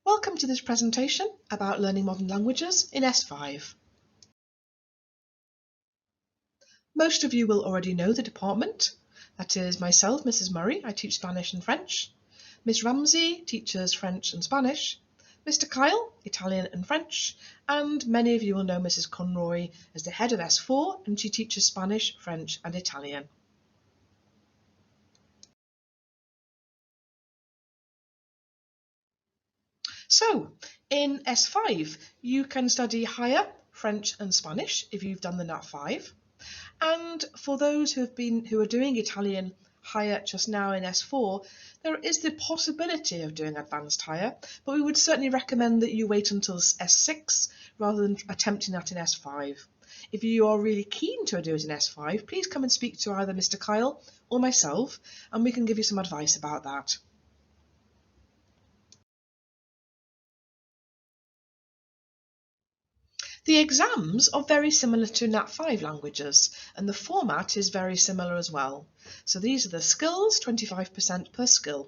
Welcome to this presentation about learning modern languages in S5. Most of you will already know the department. That is myself, Mrs. Murray, I teach Spanish and French. Miss Ramsey teaches French and Spanish. Mr. Kyle, Italian and French. And many of you will know Mrs. Conroy as the head of S4, and she teaches Spanish, French and Italian. So, in S5, you can study higher French and Spanish if you've done the Nat 5. And for those who are doing Italian higher just now in S4, there is the possibility of doing advanced higher, but we would certainly recommend that you wait until S6 rather than attempting that in S5. If you are really keen to do it in S5, please come and speak to either Mr. Kyle or myself, and we can give you some advice about that. The exams are very similar to Nat 5 languages, and the format is very similar as well. So these are the skills, 25% per skill.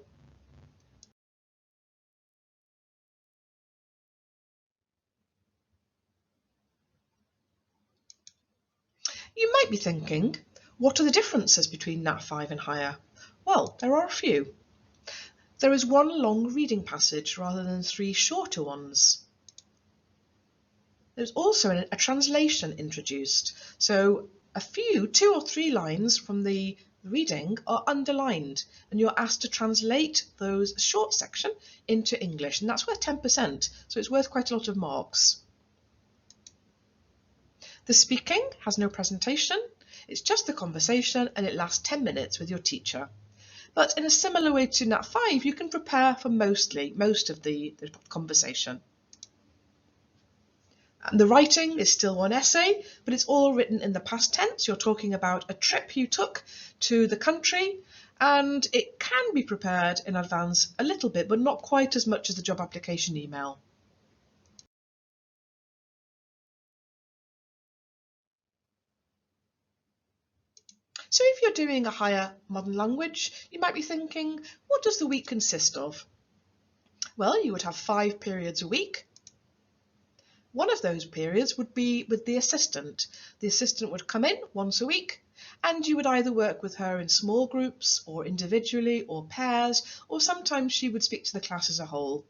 You might be thinking, what are the differences between Nat 5 and higher? Well, there are a few. There is one long reading passage rather than 3 shorter ones. There's also a translation introduced, so a few, 2 or 3 lines from the reading are underlined, and you're asked to translate those short section into English, and that's worth 10%, so it's worth quite a lot of marks. The speaking has no presentation, it's just the conversation, and it lasts 10 minutes with your teacher. But in a similar way to Nat 5, you can prepare for most of the conversation. And the writing is still one essay, but it's all written in the past tense. You're talking about a trip you took to the country, and it can be prepared in advance a little bit, but not quite as much as the job application email. So if you're doing a higher modern language, you might be thinking, what does the week consist of? Well, you would have 5 periods a week. One of those periods would be with the assistant. The assistant would come in once a week, and you would either work with her in small groups or individually or pairs, or sometimes she would speak to the class as a whole.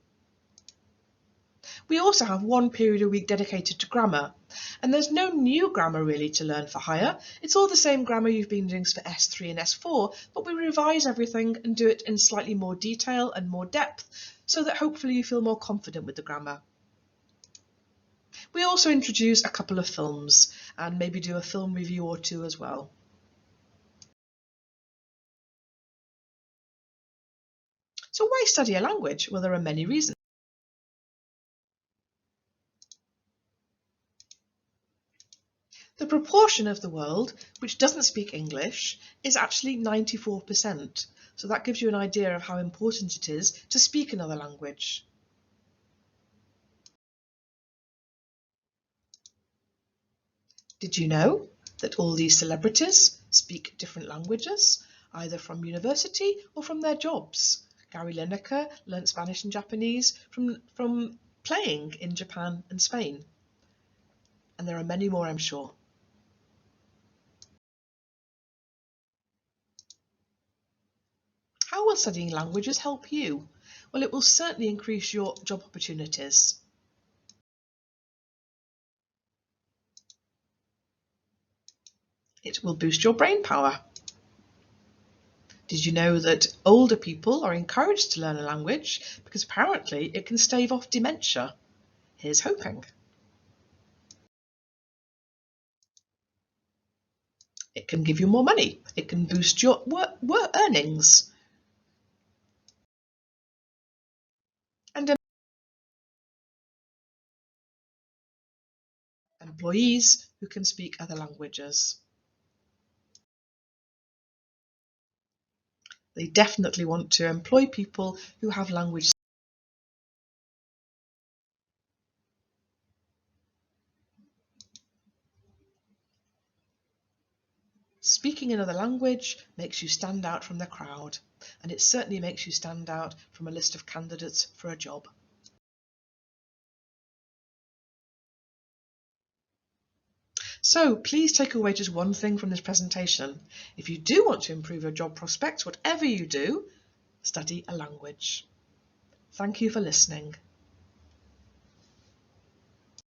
We also have 1 period a week dedicated to grammar, and there's no new grammar really to learn for higher. It's all the same grammar you've been doing for S3 and S4, but we revise everything and do it in slightly more detail and more depth, so that hopefully you feel more confident with the grammar. We also introduce a couple of films and maybe do a film review or 2 as well. So why study a language? Well, there are many reasons. The proportion of the world which doesn't speak English is actually 94%. So that gives you an idea of how important it is to speak another language. Did you know that all these celebrities speak different languages, either from university or from their jobs? Gary Lineker learnt Spanish and Japanese from playing in Japan and Spain. And there are many more, I'm sure. How will studying languages help you? Well, it will certainly increase your job opportunities. It will boost your brain power. Did you know that older people are encouraged to learn a language because apparently it can stave off dementia? Here's hoping. It can give you more money. It can boost your work earnings. And employees who can speak other languages. They definitely want to employ people who have language. Speaking another language makes you stand out from the crowd, and it certainly makes you stand out from a list of candidates for a job. So please take away just one thing from this presentation. If you do want to improve your job prospects, whatever you do, study a language. Thank you for listening.